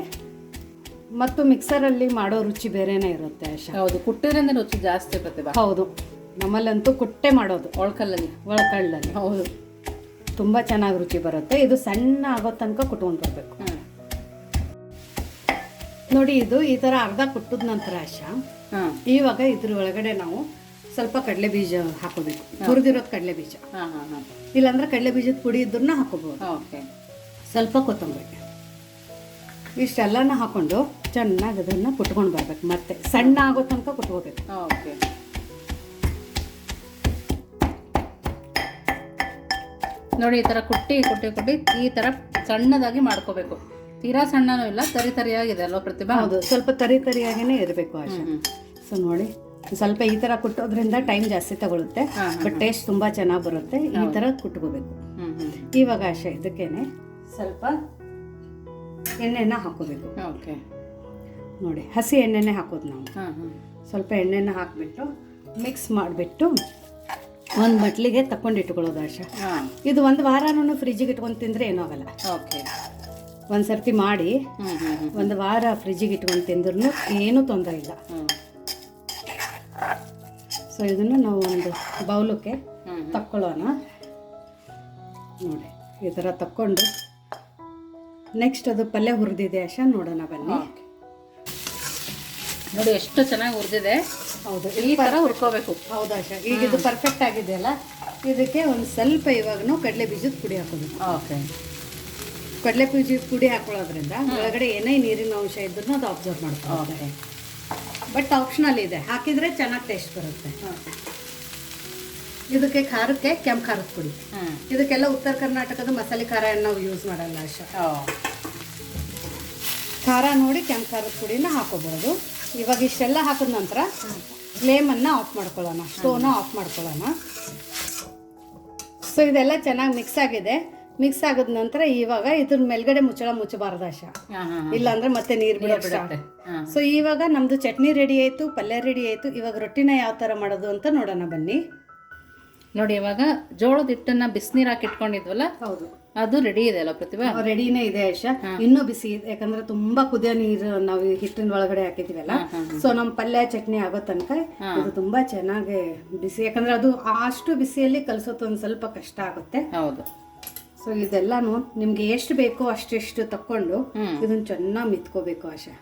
ಮತ್ತು ಮಿಕ್ಸರಲ್ಲಿ ಮಾಡೋ ರುಚಿ ಬೇರೆನೇ ಇರುತ್ತೆ ಆಶಾ. ಹೌದು, ಕುಟ್ಟಿದ್ರಿಂದ ರುಚಿ ಜಾಸ್ತಿ ಪ್ರತಿಭಾ. ಹೌದು, ನಮ್ಮಲ್ಲಂತೂ ಕುಟ್ಟೆ ಮಾಡೋದು ಒಳಕಲ್ಲಲ್ಲಿ. ಹೌದು, ತುಂಬ ಚೆನ್ನಾಗಿ ರುಚಿ ಬರುತ್ತೆ. ಇದು ಸಣ್ಣ ಆಗೋ ತನಕ ಕುಟ್ಕೊಂಡು ಬರಬೇಕು. ನೋಡಿ, ಇದು ಈ ಥರ ಅರ್ಧ ಕುಟ್ಟಿದ ನಂತರ ಆಶಾ, ಇವಾಗ ಇದ್ರ ಒಳಗಡೆ ನಾವು ಸ್ವಲ್ಪ ಕಡಲೆ ಬೀಜ ಹಾಕೋಬೇಕು. ಹುರಿದಿರೋದು ಕಡಲೆ ಬೀಜ, ಇಲ್ಲಾಂದ್ರೆ ಕಡಲೆ ಬೀಜದ ಪುಡಿ ಇದ್ರೂ ಹಾಕೋಬಹುದು. ಸ್ವಲ್ಪ ಕೊತ್ತಂಬರಿ, ಇಷ್ಟೆಲ್ಲನ ಹಾಕೊಂಡು ಚೆನ್ನಾಗಿ ಅದನ್ನು ಕುಟ್ಕೊಂಡು ಬರ್ಬೇಕು. ಮತ್ತೆ ಸಣ್ಣ ಆಗೋ ತನಕ ಕುಟ್ಕೋಬೇಕು. ಓಕೆ. ನೋಡಿ ಈ ಥರ ಕುಟ್ಟಿ ಈ ಥರ ಸಣ್ಣದಾಗಿ ಮಾಡ್ಕೋಬೇಕು. ತೀರಾ ಸಣ್ಣನೂ ಇಲ್ಲ, ತರಿಯಾಗಿದೆ ಅಲ್ವಾ ಪ್ರತಿಭಾ? ಹೌದು, ಸ್ವಲ್ಪ ತರಿಯಾಗಿನೇ ಇರಬೇಕು ಆಶಾ. ಸೊ ನೋಡಿ, ಸ್ವಲ್ಪ ಈ ಥರ ಕುಟ್ಟೋದ್ರಿಂದ ಟೈಮ್ ಜಾಸ್ತಿ ತಗೊಳುತ್ತೆ, ಬಟ್ ಟೇಸ್ಟ್ ತುಂಬ ಚೆನ್ನಾಗಿ ಬರುತ್ತೆ. ಈ ಥರ ಕುಟ್ಕೋಬೇಕು. ಇವಾಗ ಆಶಾ ಇದಕ್ಕೇನೆ ಸ್ವಲ್ಪ ಎಣ್ಣೆನ ಹಾಕೋಬೇಕು. ಓಕೆ. ನೋಡಿ, ಹಸಿ ಎಣ್ಣೆನೇ ಹಾಕೋದು ನಾವು. ಸ್ವಲ್ಪ ಎಣ್ಣೆನ ಹಾಕಿಬಿಟ್ಟು ಮಿಕ್ಸ್ ಮಾಡಿಬಿಟ್ಟು ಒಂದು ಬಟ್ಲಿಗೆ ತಕೊಂಡು ಇಟ್ಕೊಳ್ಳೋದು ಆಶಾ. ಇದು ಒಂದು ವಾರನೂ ಫ್ರಿಜ್ಜಿಗೆ ಇಟ್ಕೊಂಡು ತಿಂದರೆ ಏನೂ ಆಗಲ್ಲ. ಓಕೆ. ಒಂದು ಸರ್ತಿ ಮಾಡಿ ಒಂದು ವಾರ ಫ್ರಿಜ್ಜಿಗೆ ಇಟ್ಕೊಂಡು ತಿಂದ್ರೂ ಏನೂ ತೊಂದರೆ ಇಲ್ಲ. ಸೊ ಇದನ್ನು ನಾವು ಒಂದು ಬೌಲಕ್ಕೆ ತಕ್ಕೊಳ್ಳೋಣ. ನೋಡಿ, ಈ ಥರ ತಕ್ಕೊಂಡು ನೆಕ್ಸ್ಟ್ ಅದು ಪಲ್ಯ ಹುರಿದಿದೆ ಆಶಾ, ನೋಡೋಣ ಬನ್ನಿ. ನೋಡಿ ಎಷ್ಟು ಚೆನ್ನಾಗಿ ಹುರಿದಿದೆ. ಹೌದು, ಈ ಥರ ಹುರ್ಕೋಬೇಕು. ಹೌದು ಆಶಾ. ಈಗ ಇದು ಪರ್ಫೆಕ್ಟ್ ಆಗಿದೆಯಲ್ಲ, ಇದಕ್ಕೆ ಒಂದು ಸ್ವಲ್ಪ ಇವಾಗನು ಕಡಲೆ ಬೀಜದ ಪುಡಿ ಹಾಕೋಬೇಕು. ಓಕೆ. ಕಡಲೆ ಬೀಜದ ಪುಡಿ ಹಾಕೊಳ್ಳೋದ್ರಿಂದ ಒಳಗಡೆ ಏನೇ ನೀರಿನ ಅಂಶ ಇದ್ರೂ ಅದು ಅಬ್ಸರ್ವ್ ಮಾಡ್ಕೊಳ್ಳೋದು. ಬಟ್ ಆಪ್ಷನಲ್ ಇದೆ, ಹಾಕಿದರೆ ಚೆನ್ನಾಗಿ ಟೇಸ್ಟ್ ಬರುತ್ತೆ. ಇದಕ್ಕೆ ಖಾರಕ್ಕೆ ಕೆಂಪು ಖಾರದ ಪುಡಿ. ಇದಕ್ಕೆಲ್ಲ ಉತ್ತರ ಕರ್ನಾಟಕದ ಮಸಾಲೆ ಖಾರ ನಾವು ಯೂಸ್ ಮಾಡಲ್ಲ ಆಶಾ. ಖಾರ ನೋಡಿ ಕೆಂಪು ಖಾರದ ಪುಡಿನ ಹಾಕೋಬಹುದು. ಇವಾಗ ಇಷ್ಟೆಲ್ಲ ಹಾಕಿದ ನಂತರ ಫ್ಲೇಮನ್ನು ಆಫ್ ಮಾಡ್ಕೊಳ್ಳೋಣ, ಸ್ಟೋವ್ನ ಆಫ್ ಮಾಡ್ಕೊಳ್ಳೋಣ. ಸೊ ಇದೆಲ್ಲ ಚೆನ್ನಾಗಿ ಮಿಕ್ಸ್ ಆಗಿದೆ. ಮಿಕ್ಸ್ ಆಗಿದ ನಂತರ ಇವಾಗ ಇದ್ರ ಮೇಲ್ಗಡೆ ಮುಚ್ಚಬಾರ್ದು ಆಶಾ, ಇಲ್ಲಾಂದ್ರೆ ಮತ್ತೆ ನೀರು ಬಿಡುತ್ತೆ. ಸೊ ಇವಾಗ ನಮ್ದು ಚಟ್ನಿ ರೆಡಿ ಆಯ್ತು, ಪಲ್ಯ ರೆಡಿ ಆಯ್ತು. ಇವಾಗ ರೊಟ್ಟಿನ ಯಾವ ಥರ ಮಾಡೋದು ಅಂತ ನೋಡೋಣ ಬನ್ನಿ. ನೋಡಿ, ಇವಾಗ ಜೋಳದ ಹಿಟ್ಟನ್ನ ಬಿಸಿನೀರು ಹಾಕಿ ಇಟ್ಕೊಂಡಿದ್ವಲ್ಲ, ಹೌದು, ಅದು ರೆಡಿ ಇದೆ ಅಲ್ಲ ಪ್ರತಿಭಾ? ರೆಡಿನೇ ಇದೆ ಆಶಾ. ಇನ್ನೂ ಬಿಸಿ ಇದೆ, ಯಾಕಂದ್ರೆ ತುಂಬಾ ಕುದಿಯೋ ನೀರು ನಾವು ಹಿಟ್ಟಿನ ಒಳಗಡೆ ಹಾಕಿದ್ವಲ್ಲ. ಸೊ ನಮ್ಮ ಪಲ್ಯ ಚಟ್ನಿ ಆಗೋ ತನಕ ಇದು ತುಂಬಾ ಚೆನ್ನಾಗಿ ಬಿಸಿ, ಯಾಕಂದ್ರೆ ಅದು ಅಷ್ಟು ಬಿಸಿಯಲ್ಲಿ ಕಲಸೋದು ಒಂದು ಸ್ವಲ್ಪ ಕಷ್ಟ ಆಗುತ್ತೆ. ಹೌದು. ಸೊ ಇದೆಲ್ಲಾನು ನಿಮ್ಗೆ ಎಷ್ಟು ಬೇಕೋ ಅಷ್ಟೆಷ್ಟು ತಕೊಂಡು ಇದನ್ನ ಚೆನ್ನಾಗಿ ಮಿತ್ಕೋಬೇಕು ಆಶಾ.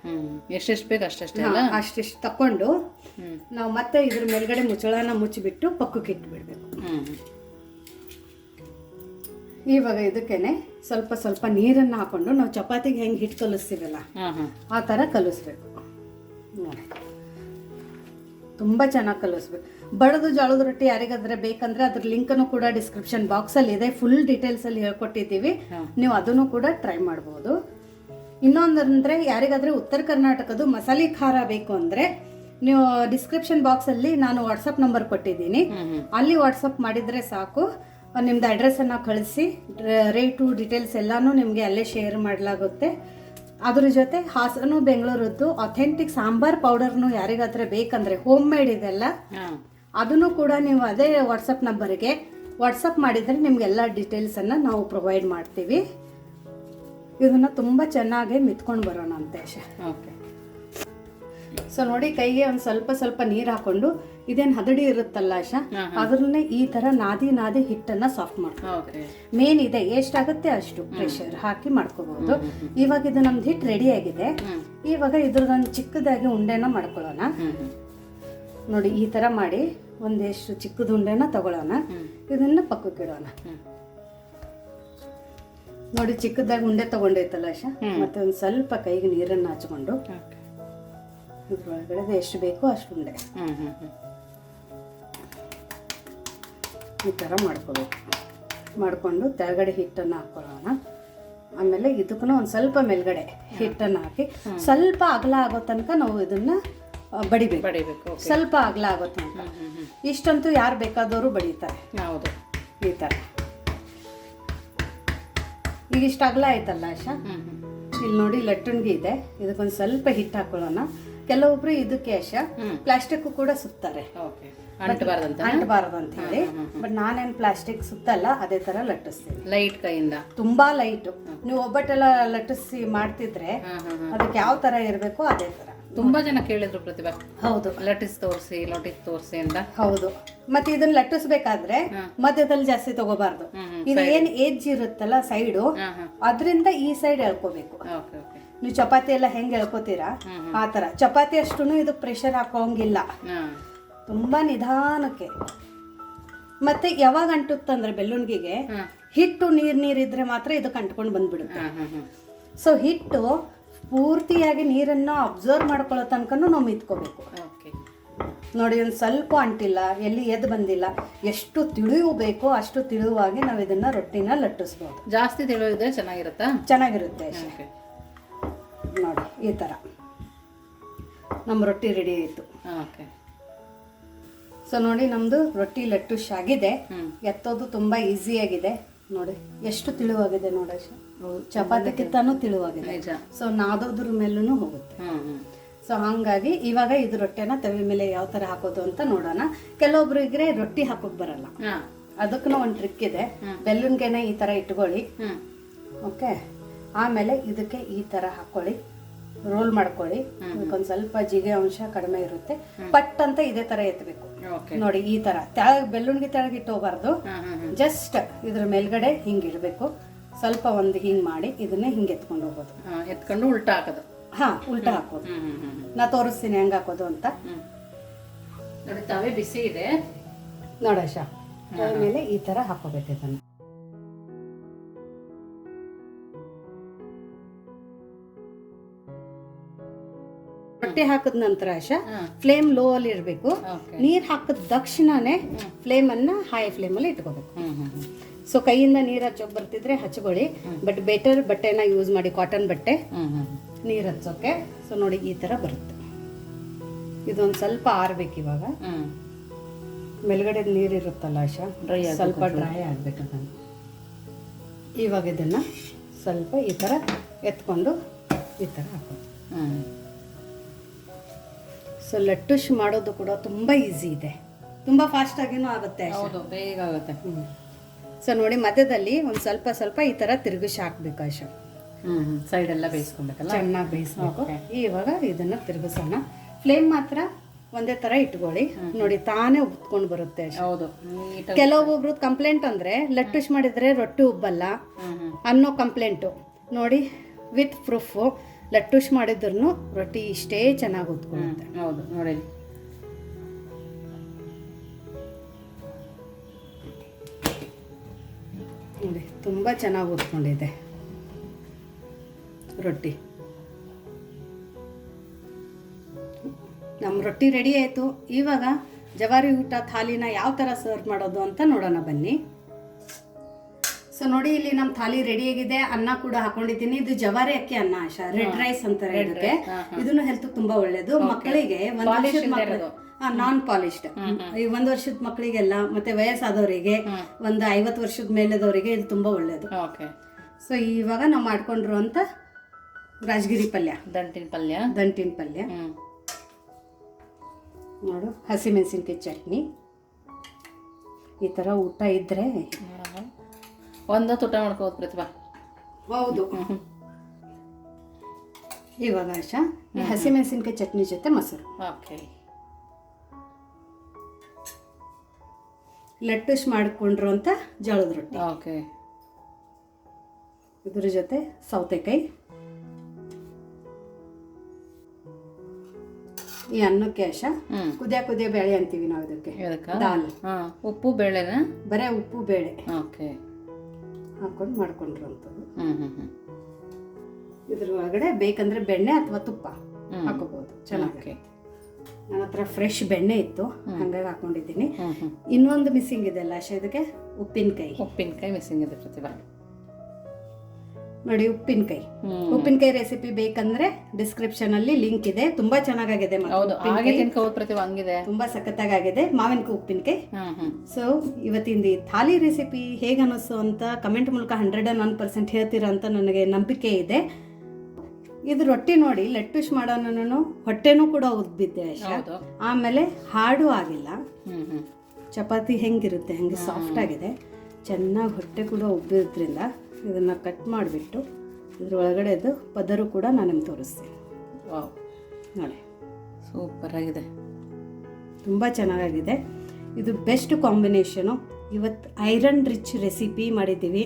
ಎಷ್ಟೆಷ್ಟು ಬೇಕು ಅಷ್ಟೆಷ್ಟು ಅಷ್ಟೆಷ್ಟು ತಕೊಂಡು ನಾವು ಮತ್ತೆ ಇದ್ರ ಮೇಲ್ಗಡೆ ಮುಚ್ಚಳನ ಮುಚ್ಚಿಬಿಟ್ಟು ಪಕ್ಕಕ್ಕೆ ಇಟ್ಬಿಡ್ಬೇಕು. ಇವಾಗ ಇದಕ್ಕೇನೆ ಸ್ವಲ್ಪ ಸ್ವಲ್ಪ ನೀರನ್ನು ಹಾಕೊಂಡು ನಾವು ಚಪಾತಿಗೆ ಹೆಂಗೆ ಹಿಟ್ಟು ಕಲಿಸ್ತೀವಲ್ಲ ಆ ಥರ ಕಲಿಸ್ಬೇಕು. ನೋಡಿ, ತುಂಬ ಚೆನ್ನಾಗಿ ಕಲಿಸ್ಬೇಕು. ಬಡದು ಜೋಳದ ರೊಟ್ಟಿ ಯಾರಿಗಾದ್ರೆ ಬೇಕಂದ್ರೆ ಅದ್ರ ಲಿಂಕನ್ನು ಕೂಡ ಡಿಸ್ಕ್ರಿಪ್ಷನ್ ಬಾಕ್ಸಲ್ಲಿ ಇದೆ, ಫುಲ್ ಡೀಟೇಲ್ಸಲ್ಲಿ ಹೇಳ್ಕೊಟ್ಟಿದ್ದೀವಿ, ನೀವು ಅದನ್ನು ಕೂಡ ಟ್ರೈ ಮಾಡ್ಬೋದು. ಇನ್ನೊಂದಂದರೆ ಯಾರಿಗಾದ್ರೆ ಉತ್ತರ ಕರ್ನಾಟಕದ ಮಸಾಲೆ ಖಾರ ಬೇಕು ಅಂದರೆ ನೀವು ಡಿಸ್ಕ್ರಿಪ್ಷನ್ ಬಾಕ್ಸಲ್ಲಿ ನಾನು ವಾಟ್ಸಪ್ ನಂಬರ್ ಕೊಟ್ಟಿದ್ದೀನಿ, ಅಲ್ಲಿ ವಾಟ್ಸಪ್ ಮಾಡಿದರೆ ಸಾಕು. ನಿಮ್ದು ಅಡ್ರೆಸ್ಸನ್ನು ಕಳಿಸಿ ರೇಟು ಡೀಟೇಲ್ಸ್ ಎಲ್ಲನೂ ನಿಮಗೆ ಅಲ್ಲೇ ಶೇರ್ ಮಾಡಲಾಗುತ್ತೆ. ಅದ್ರ ಜೊತೆ ಹಾಸನ ಬೆಂಗಳೂರದ್ದು ಅಥೆಂಟಿಕ್ ಸಾಂಬಾರ್ ಪೌಡರ್ನು ಯಾರಿಗಾದ್ರೆ ಬೇಕಂದ್ರೆ ಹೋಮ್ ಮೇಡ್ ಇದೆಲ್ಲ, ಅದನ್ನು ಕೂಡ ನೀವು ಅದೇ ವಾಟ್ಸಪ್ ನಂಬರ್ಗೆ ವಾಟ್ಸಪ್ ಮಾಡಿದರೆ ನಿಮಗೆಲ್ಲ ಡೀಟೇಲ್ಸನ್ನು ನಾವು ಪ್ರೊವೈಡ್ ಮಾಡ್ತೀವಿ. ಇದನ್ನು ತುಂಬ ಚೆನ್ನಾಗಿ ಮಿತ್ಕೊಂಡು ಬರೋಣ ಅಂತ ಆಶಾ. ಓಕೆ. ಸೊ ನೋಡಿ, ಕೈಗೆ ಒಂದು ಸ್ವಲ್ಪ ಸ್ವಲ್ಪ ನೀರು ಹಾಕೊಂಡು ಇದೇನು ಹದಡಿ ಇರುತ್ತಲ್ಲ ಆಶಾ, ಅದ್ರನ್ನೇ ಈ ಥರ ನಾದಿ ಹಿಟ್ಟನ್ನು ಸಾಫ್ಟ್ ಮಾಡ್ಕೊಂಡು ಮೇನ್ ಇದೆ, ಎಷ್ಟಾಗುತ್ತೆ ಅಷ್ಟು ಪ್ರೆಷರ್ ಹಾಕಿ ಮಾಡ್ಕೋಬಹುದು. ಇವಾಗ ಇದು ನಮ್ದು ಹಿಟ್ಟು ರೆಡಿ ಆಗಿದೆ. ಇವಾಗ ಇದ್ರದೊಂದು ಚಿಕ್ಕದಾಗಿ ಉಂಡೆನ ಮಾಡ್ಕೊಳ್ಳೋಣ. ನೋಡಿ, ಈ ಥರ ಮಾಡಿ ಒಂದೆಷ್ಟು ಚಿಕ್ಕದ ಉಂಡೆನ ತಗೊಳ್ಳೋಣ. ಇದನ್ನ ಪಕ್ಕಕ್ಕೆ ಇಡೋಣ. ನೋಡಿ, ಚಿಕ್ಕದಾಗಿ ಉಂಡೆ ತಗೊಂಡೈತಲ್ಲ ಆಶಾ, ಮತ್ತೆ ಒಂದು ಸ್ವಲ್ಪ ಕೈಗೆ ನೀರನ್ನು ಹಚ್ಕೊಂಡು ಇದ್ರೊಳಗಡೆ ಎಷ್ಟು ಬೇಕೋ ಅಷ್ಟು ಉಂಡೆ ಈ ಥರ ಮಾಡ್ಕೋಬೇಕು. ಮಾಡಿಕೊಂಡು ತೆಳಗಡೆ ಹಿಟ್ಟನ್ನು ಹಾಕ್ಕೊಳ್ಳೋಣ. ಆಮೇಲೆ ಇದಕ್ಕೂ ಒಂದು ಸ್ವಲ್ಪ ಮೇಲ್ಗಡೆ ಹಿಟ್ಟನ್ನು ಹಾಕಿ ಸ್ವಲ್ಪ ಅಗಲ ಆಗೋ ತನಕ ನಾವು ಇದನ್ನು ಬಡಿಬೇಕು. ಸ್ವಲ್ಪ ಅಗಲ ಆಗೋ ತನಕ. ಇಷ್ಟಂತೂ ಯಾರು ಬೇಕಾದವರು ಬಡಿತಾರೆ. ಹೌದು, ಈ ಥರ. ಈಗ ಇಷ್ಟು ಅಗಲ ಆಯ್ತಲ್ಲ ಆಶಾ, ಇಲ್ಲಿ ನೋಡಿ ಲಟ್ಟಣಿಗೆ ಇದೆ, ಇದಕ್ಕೊಂದು ಸ್ವಲ್ಪ ಹಿಟ್ಟು ಹಾಕೊಳ್ಳೋಣ. ಕೆಲವೊಬ್ರು ಇದಕ್ಕೆ ಆಶಾ ಪ್ಲಾಸ್ಟಿಕ್ ಕೂಡ ಸುತ್ತಾರೆ, ಅಂಟಬಾರದು ಅಂತ ಹೇಳಿ. ಬಟ್ ನಾನೇನು ಪ್ಲಾಸ್ಟಿಕ್ ಸುತ್ತಲ್ಲ, ಅದೇ ತರ ಲಟ್ಟಿಸ್ತೀನಿ ಲೈಟ್ ಕೈಯಿಂದ, ತುಂಬಾ ಲೈಟ್. ನೀವು ಒಬ್ಬಟ್ಟೆಲ್ಲ ಲಟ್ಟಿಸಿ ಮಾಡ್ತಿದ್ರೆ ಅದಕ್ಕೆ ಯಾವ ತರ ಇರಬೇಕು ಅದೇ ತರ. ತುಂಬಾ ಜನ ಕೇಳಿದ್ರು ಪ್ರತಿಭಾ. ಹೌದು, ಲಟ್ಟಿಸ್ ತೋರಿಸಿ ಅಂತ. ಹೌದು, ಮತ್ತೆ ಇದನ್ನ ಲಟ್ಟಿಸ್ಬೇಕಾದ್ರೆ ಮಧ್ಯದಲ್ಲಿ ಜಾಸ್ತಿ ತಗೋಬಾರ್ದು. ಇದು ಏನ್ ಏಜ್ ಇರುತ್ತಲ್ಲ ಸೈಡು, ಅದರಿಂದ ಈ ಸೈಡ್ ಎಳ್ಕೋಬೇಕು. ನೀವು ಚಪಾತಿ ಎಲ್ಲ ಹೆಂಗ್ ಎಳ್ಕೋತೀರಾ ಆ ತರ. ಚಪಾತಿ ಅಷ್ಟು ಇದು ಪ್ರೆಷರ್ ಹಾಕೋಂಗಿಲ್ಲ, ತುಂಬಾ ನಿಧಾನಕ್ಕೆ. ಮತ್ತೆ ಯಾವಾಗ ಅಂಟುತ್ತಂದ್ರೆ ಬೆಳ್ಳುಣ್ಗಿಗೆ ಹಿಟ್ಟು ನೀರಿದ್ರೆ ಮಾತ್ರ ಇದು ಕಂಟ್ಕೊಂಡು ಬಂದ್ಬಿಡುತ್ತೆ. ಸೊ ಹಿಟ್ಟು ಪೂರ್ತಿಯಾಗಿ ನೀರನ್ನು ಅಬ್ಸರ್ವ್ ಮಾಡ್ಕೊಳ್ಳೋ ತನಕನೂ ನಾವು ಮಿತ್ಕೋಬೇಕು. ಓಕೆ ನೋಡಿ, ಒಂದು ಸ್ವಲ್ಪ ಅಂಟಿಲ್ಲ, ಎಲ್ಲಿ ಎದ್ದು ಬಂದಿಲ್ಲ. ಎಷ್ಟು ತಿಳಿವು ಬೇಕೋ ಅಷ್ಟು ತಿಳಿವಾಗಿ ನಾವು ಇದನ್ನು ರೊಟ್ಟಿನ ಲಟ್ಟಿಸ್ಬೋದು. ಜಾಸ್ತಿ ತಿಳಿಯೋದ್ರೆ ಚೆನ್ನಾಗಿರುತ್ತಾ? ಚೆನ್ನಾಗಿರುತ್ತೆ. ನೋಡಿ, ಈ ಥರ ನಮ್ಮ ರೊಟ್ಟಿ ರೆಡಿ ಆಯಿತು. ಓಕೆ. ಸೊ ನೋಡಿ, ನಮ್ಮದು ರೊಟ್ಟಿ ಲಟ್ಟುಶ್ ಆಗಿದೆ. ಎತ್ತೋದು ತುಂಬ ಈಸಿಯಾಗಿದೆ. ನೋಡಿ ಎಷ್ಟು ತಿಳಿವಾಗಿದೆ ನೋಡಿ. ಚಪಾತಿಕ್ಕಿಂತನೂ ತಿಳಿವಾಗಿದೆ. ಸೊ ನಾದೋದ್ರ ಮೇಲೂ ಹೋಗುತ್ತೆ. ಸೊ ಹಾಗಾಗಿ ಇವಾಗ ಇದು ರೊಟ್ಟಿನ ತವಿ ಮೇಲೆ ಯಾವ ಥರ ಹಾಕೋದು ಅಂತ ನೋಡೋಣ. ಕೆಲವೊಬ್ರಿಗೆ ರೊಟ್ಟಿ ಹಾಕೋಕ್ ಬರಲ್ಲ, ಅದಕ್ಕೂ ಒಂದು ಟ್ರಿಕ್ ಇದೆ. ಬೆಲ್ಲುನ್ಗೆನ ಈ ಥರ ಇಟ್ಕೊಳ್ಳಿ. ಓಕೆ, ಆಮೇಲೆ ಇದಕ್ಕೆ ಈ ಥರ ಹಾಕೊಳ್ಳಿ, ರೋಲ್ ಮಾಡ್ಕೊಳ್ಳಿ. ಇದಕ್ಕೊಂದು ಸ್ವಲ್ಪ ಜಿಗೆ ಅಂಶ ಕಡಿಮೆ ಇರುತ್ತೆ. ಪಟ್ ಅಂತ ಇದೇ ಥರ ಎತ್ತಬೇಕು. ನೋಡಿ, ಈ ಥರ ತೆಳಗೆ ಬೆಲ್ಲುನ್ಗೆ ತೆಳಗೆ ಇಟ್ಟೋಗ್ಬಾರ್ದು. ಜಸ್ಟ್ ಇದ್ರ ಮೇಲ್ಗಡೆ ಹಿಂಗೆ ಇಡಬೇಕು. ಸ್ವಲ್ಪ ಒಂದು ಹಿಂಗೆ ಮಾಡಿ ಇದನ್ನೇ ಹಿಂಗೆ ಎತ್ಕೊಂಡು ಹೋಗೋದು. ಎತ್ಕೊಂಡು ಉಲ್ಟಾ ಹಾಕೋದು. ಉಲ್ಟಾ ಹಾಕೋದು. ನಾ ತೋರಿಸ್ತೀನಿ ಹೆಂಗೆ ಹಾಕೋದು ಅಂತ. ನೋಡಿ, ತವೆ ಬಿಸಿ ಇದೆ ನೋಡಶ. ಆಮೇಲೆ ಈ ಥರ ಹಾಕೋಬೇಕು ಇದನ್ನು. ರೊಟ್ಟಿ ಹಾಕಿದ ನಂತರ ಫ್ಲೇಮ್ ಲೋ ಅಲ್ಲಿ ಇರಬೇಕು. ನೀರ್ ಹಾಕಿದ ತಕ್ಷಣನೇ ಫ್ಲೇಮ್ ಅನ್ನ ಹೈ ಫ್ಲೇಮ್ ಅಲ್ಲಿ ಇಟ್ಕೋಬೇಕು. ಸೊ ಕೈಯಿಂದ ನೀರ್ ಹಚ್ಚೋಕ್ ಬರ್ತಿದ್ರೆ ಹಚ್ಕೊಳ್ಳಿ, ಬಟ್ ಬೆಟರ್ ಬಟ್ಟೆನ ಯೂಸ್ ಮಾಡಿ, ಕಾಟನ್ ಬಟ್ಟೆ ನೀರ್ ಹಚ್ಚೋಕೆ. ಸೊ ನೋಡಿ, ಈ ತರ ಬರುತ್ತೆ. ಇದೊಂದು ಸ್ವಲ್ಪ ಆರ್ಬೇಕು. ಇವಾಗ ಮೇಲ್ಗಡೆ ನೀರ್ ಇರುತ್ತಲ್ಲ ಸ್ವಲ್ಪ ಡ್ರೈ ಆಗ್ಬೇಕು ಅದನ್ನು. ಇವಾಗ ಇದನ್ನ ಸ್ವಲ್ಪ ಈ ತರ ಎತ್ಕೊಂಡು ಈ ತರ ಹಾಕೋದು. ಸೊ ಲಟ್ಟುಶ್ ಮಾಡೋದು ಕೂಡ ತುಂಬಾ ಈಸಿ ಇದೆ, ತುಂಬಾ ಫಾಸ್ಟ್ ಆಗಿನೂ ಆಗುತ್ತೆ. ಹೌದು, ಬೇಗ ಆಗುತ್ತೆ. ಸೊ ನೋಡಿ, ಮಧ್ಯದಲ್ಲಿ ಒಂದು ಸ್ವಲ್ಪ ಸ್ವಲ್ಪ ಈ ತರ ತಿರುಗಿಸಿ ಹಾಕ್ಬೇಕು. ಸೈಡ್ ಎಲ್ಲ ಬೇಯಿಸ್ಕೊಬೇಕಲ್ಲ, ಚೆನ್ನಾಗಿ ಬೇಯಿಸ್ಬೇಕು. ಇವಾಗ ಇದನ್ನ ತಿರುಗಿಸೋಣ. ಫ್ಲೇಮ್ ಮಾತ್ರ ಒಂದೇ ತರ ಇಟ್ಕೊಳ್ಳಿ. ನೋಡಿ, ತಾನೇ ಉಬ್ಕೊಂಡು ಬರುತ್ತೆ. ಹೌದು. ಕೆಲವೊಬ್ರದ್ದು ಕಂಪ್ಲೇಂಟ್ ಅಂದ್ರೆ ಲಟ್ಟುಶ್ ಮಾಡಿದ್ರೆ ರೊಟ್ಟಿ ಉಬ್ಬಲ್ಲ ಅನ್ನೋ ಕಂಪ್ಲೇಂಟು. ನೋಡಿ, ವಿತ್ ಪ್ರೂಫ್ ಲಟ್ಟುಶ್ ಮಾಡಿದ್ರು ರೊಟ್ಟಿ ಇಷ್ಟೇ ಚೆನ್ನಾಗಿ ಉತ್ಕೊಳ್ಳುತ್ತೆ. ಹೌದು, ನೋಡಿ. ನೋಡಿ, ತುಂಬಾ ಚೆನ್ನಾಗಿ ಉತ್ಕೊಂಡಿದೆ ರೊಟ್ಟಿ. ನಮ್ಮ ರೊಟ್ಟಿ ರೆಡಿ ಆಯಿತು. ಇವಾಗ ಜವಾರಿ ಊಟ ಥಾಲಿನ ಯಾವ ಥರ ಸರ್ವ್ ಮಾಡೋದು ಅಂತ ನೋಡೋಣ ಬನ್ನಿ. ಸೊ ನೋಡಿ, ಇಲ್ಲಿ ನಮ್ಮ ಥಾಲಿ ರೆಡಿ ಆಗಿದೆ. ಅನ್ನ ಕೂಡ ಹಾಕೊಂಡಿದ್ದೀನಿ. ಇದು ಜವಾರಿ ಅಕ್ಕಿ ಅನ್ನ ರೆಡ್ ರೈಸ್ ಅಂತಾರೆ ಇದಕ್ಕೆ. ಇದನ್ನು ಹೆಲ್ತ್ ತುಂಬಾ ಒಳ್ಳೇದು. ಮಕ್ಕಳಿಗೆ ನಾನ್ ಪಾಲಿಶ್ಡ್, ಈ 1 ವರ್ಷದ ಮಕ್ಕಳಿಗೆಲ್ಲ ಮತ್ತೆ ವಯಸ್ಸಾದವರಿಗೆ, ಒಂದು 50 ವರ್ಷದ ಮೇಲೆದವರಿಗೆ ಇದು ತುಂಬಾ ಒಳ್ಳೇದು. ಸೊ ಇವಾಗ ನಾವು ಮಾಡ್ಕೊಂಡಿರುವಂತ ರಾಜಗಿರಿ ಪಲ್ಯ, ದಂಟಿನ ಪಲ್ಯ ನೋಡು, ಹಸಿಮೆಣಸಿನ್ಕಾಯಿ ಚಟ್ನಿ. ಈ ತರ ಊಟ ಇದ್ರೆ ಒಂದು ಊಟ ಮಾಡ್ಕೋದು ಪ್ರತಿಭಾ. ಹೌದು. ಇವಾಗ ಹಸಿಮೆಣಸಿನ್ಕಾಯಿ ಚಟ್ನಿ ಜೊತೆ ಮೊಸರು. ಲಟ್ಟುಶ್ ಮಾಡಿಕೊಂಡಿರುವಂತ ಜೋಳದ ರೊಟ್ಟಿ. ಇದ್ರ ಜೊತೆ ಸೌತೆಕಾಯಿ. ಈ ಅನ್ನಕ್ಕೆ ಕುದಿಯ ಬೇಳೆ ಅಂತೀವಿ ನಾವು ಇದಕ್ಕೆ. ದಾಲ್, ಉಪ್ಪು ಬೇಳೆನ, ಬರೇ ಉಪ್ಪು ಬೇಳೆ ಹಾಕೊಂಡು ಮಾಡ್ಕೊಂಡಿರುವಂಥದ್ದು. ಇದ್ರ ಒಳಗಡೆ ಬೇಕಂದ್ರೆ ಬೆಣ್ಣೆ ಅಥವಾ ತುಪ್ಪ ಹಾಕೋಬಹುದು. ಚೆನ್ನಾಗಿ ನನ್ನ ಹತ್ರ ಫ್ರೆಶ್ ಬೆಣ್ಣೆ ಇತ್ತು, ಹಂಗಾಗಿ ಹಾಕೊಂಡಿದ್ದೀನಿ. ಇನ್ನೊಂದು ಮಿಸ್ಸಿಂಗ್ ಇದೆ ಅಲ್ಲ ಇದಕ್ಕೆ, ಉಪ್ಪಿನಕಾಯಿ ಮಿಸ್ಸಿಂಗ್ ಇದೆ ಪ್ರತಿಭಾ. ನೋಡಿ, ಉಪ್ಪಿನಕಾಯಿ ರೆಸಿಪಿ ಬೇಕಂದ್ರೆ ಡಿಸ್ಕ್ರಿಪ್ಷನ್ ಅಲ್ಲಿ ಲಿಂಕ್ ಇದೆ. ತುಂಬಾ ಚೆನ್ನಾಗಿದೆ, ತುಂಬಾ ಸಖತ್ತಾಗಿದೆ ಮಾವಿನಕಾಯಿ ಉಪ್ಪಿನಕಾಯಿ. ಸೊ ಇವತ್ತಿಂದ ಈ ಥಾಲಿ ರೆಸಿಪಿ ಹೇಗೆ ಅನಿಸ್ತು ಅಂತ ಕಮೆಂಟ್ ಮೂಲಕ 101% ಹೇಳ್ತೀರಾ ಅಂತ ನನಗೆ ನಂಬಿಕೆ ಇದೆ. ಇದು ರೊಟ್ಟಿ ನೋಡಿ, ಲಟ್ಟುಶ್ ಮಾಡೋನು ಹೊಟ್ಟೆನೂ ಕೂಡ ಉದ್ಬಿದ್ದೆ. ಆಮೇಲೆ ಹಾಡು ಆಗಿಲ್ಲ. ಚಪಾತಿ ಹೆಂಗಿರುತ್ತೆ ಹಂಗೆ ಸಾಫ್ಟ್ ಆಗಿದೆ, ಚೆನ್ನಾಗಿ ಹೊಟ್ಟೆ ಕೂಡ ಉಬ್ಬಿದ್ರಿಂದ ಇದನ್ನು ಕಟ್ ಮಾಡಿಬಿಟ್ಟು ಇದ್ರ ಒಳಗಡೆದು ಪದರು ಕೂಡ ನಾನು ನಿಮ್ಗೆ ತೋರಿಸ್ತೀನಿ. ನೋಡಿ, ಸೂಪರ್ ಆಗಿದೆ, ತುಂಬ ಚೆನ್ನಾಗಿದೆ. ಇದು ಬೆಸ್ಟ್ ಕಾಂಬಿನೇಷನು. ಇವತ್ತು ಐರನ್ ರಿಚ್ ರೆಸಿಪಿ ಮಾಡಿದ್ದೀವಿ.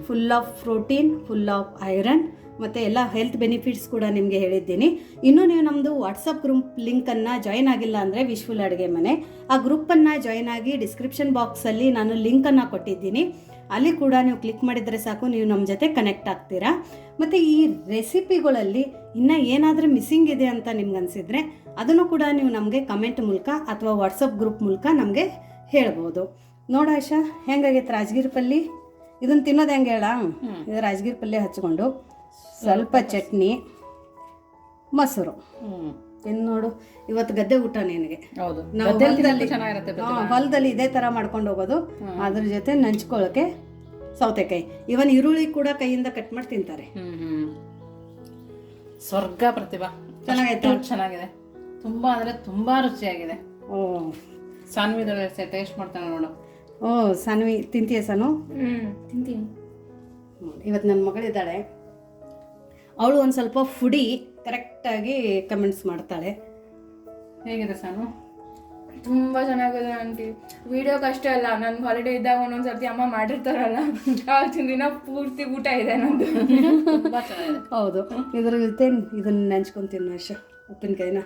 Full of protein, full of iron, ಮತ್ತು ಎಲ್ಲ ಹೆಲ್ತ್ ಬೆನಿಫಿಟ್ಸ್ ಕೂಡ ನಿಮಗೆ ಹೇಳಿದ್ದೀನಿ. ಇನ್ನೂ ನೀವು ನಮ್ಮದು ವಾಟ್ಸಪ್ ಗ್ರೂಪ್ ಲಿಂಕನ್ನು ಜಾಯ್ನ್ ಆಗಿಲ್ಲ ಅಂದರೆ ವಿಶ್ಫುಲ್ ಅಡುಗೆ ಮನೆ, ಆ ಗ್ರೂಪನ್ನು ಜಾಯ್ನ್ ಆಗಿ ಡಿಸ್ಕ್ರಿಪ್ಷನ್ ಬಾಕ್ಸಲ್ಲಿ ನಾನು ಲಿಂಕನ್ನು ಕೊಟ್ಟಿದ್ದೀನಿ. ಅಲ್ಲಿ ಕೂಡ ನೀವು ಕ್ಲಿಕ್ ಮಾಡಿದರೆ ಸಾಕು, ನೀವು ನಮ್ಮ ಜೊತೆ ಕನೆಕ್ಟ್ ಆಗ್ತೀರಾ. ಮತ್ತು ಈ ರೆಸಿಪಿಗಳಲ್ಲಿ ಇನ್ನೂ ಏನಾದರೂ ಮಿಸ್ಸಿಂಗ್ ಇದೆ ಅಂತ ನಿಮ್ಗೆ ಅನಿಸಿದರೆ ಅದನ್ನು ಕೂಡ ನೀವು ನಮಗೆ ಕಮೆಂಟ್ ಮೂಲಕ ಅಥವಾ ವಾಟ್ಸಪ್ ಗ್ರೂಪ್ ಮೂಲಕ ನಮಗೆ ಹೇಳ್ಬೋದು. ನೋಡ ಆಶಾ, ಹೆಂಗಾಗೈತೆ ರಾಜಗಿರಿ ಪಲ್ಯ? ಇದನ್ನು ತಿನ್ನೋದು ಹೆಂಗೆ ಹೇಳ? ಇದು ರಾಜಗಿರಿ ಪಲ್ಯ ಹಚ್ಕೊಂಡು ಸ್ವಲ್ಪ ಚಟ್ನಿ, ಮೊಸರು ತಿನ್ನು ನೋಡು. ಇವತ್ತು ಗದ್ದೆ ಊಟ ನಿನಗೆ. ನಾವು ಹೊಲದಲ್ಲಿ ಇದೇ ಥರ ಮಾಡ್ಕೊಂಡು ಹೋಗೋದು. ಅದ್ರ ಜೊತೆ ನಂಚ್ಕೊಳ್ಳೋಕೆ ಸೌತೆಕಾಯಿ, ಇವನ್ ಈರುಳ್ಳಿ ಕೂಡ ಕೈಯಿಂದ ಕಟ್ ಮಾಡಿ ತಿಂತಾರೆ. ಸ್ವರ್ಗ ಪ್ರತಿಭಾ. ಚೆನ್ನಾಗಿದೆ, ತುಂಬಾ ಅಂದ್ರೆ ತುಂಬಾ ರುಚಿಯಾಗಿದೆ. ಸಾನ್ವಿದೊಳಗೆ ಟೇಸ್ಟ್ ಮಾಡ್ತಾನೆ ನೋಡು. ಸಾನ್ವಿ ತಿಂತೀಯ ಸಾನು? ತಿಂತೀನಿ. ಇವತ್ತು ನನ್ನ ಮಗಳಿದ್ದಾಳೆ, ಅವಳು ಒಂದು ಸ್ವಲ್ಪ ಫುಡಿ ಕರೆಕ್ಟಾಗಿ ಕಮೆಂಟ್ಸ್ ಮಾಡ್ತಾಳೆ. ಹೇಗಿದೆ ಸಾನು? ತುಂಬ ಚೆನ್ನಾಗಿದೆ ಆಂಟಿ. ವಿಡಿಯೋಗೆ ಅಷ್ಟೇ ಅಲ್ಲ, ನನ್ಗೆ ಹಾಲಿಡೇ ಇದ್ದಾಗ ಒಂದೊಂದು ಸರ್ತಿ ಅಮ್ಮ ಮಾಡಿರ್ತಾರಲ್ಲ, ಆವತ್ತಿನ ದಿನ ಪೂರ್ತಿ ಊಟ ಇದೆ ನಂದು. ತುಂಬ ಚೆನ್ನಾಗಿದೆ. ಹೌದು, ಇದ್ರ ಜೊತೆ ಇದನ್ನು ನೆಂಚ್ಕೊತೀನಿ ಅಶ ಉಪ್ಪಿನಕಾಯಿನ.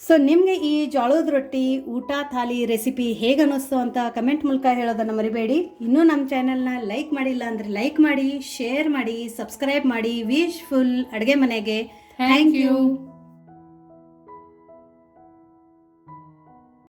ಸೊ ನಿಮಗೆ ಈ ಜೋಳದ ರೊಟ್ಟಿ ಊಟ ಥಾಲಿ ರೆಸಿಪಿ ಹೇಗೆ ಅನ್ನಿಸ್ತು ಅಂತ ಕಮೆಂಟ್ ಮೂಲಕ ಹೇಳೋದನ್ನು ಮರಿಬೇಡಿ. ಇನ್ನೂ ನಮ್ಮ ಚಾನೆಲ್ನ ಲೈಕ್ ಮಾಡಿಲ್ಲ ಅಂದರೆ ಲೈಕ್ ಮಾಡಿ, ಶೇರ್ ಮಾಡಿ, ಸಬ್ಸ್ಕ್ರೈಬ್ ಮಾಡಿ. ವಿಶ್ಫುಲ್ ಅಡುಗೆ ಮನೆಗೆ ಥ್ಯಾಂಕ್ ಯು.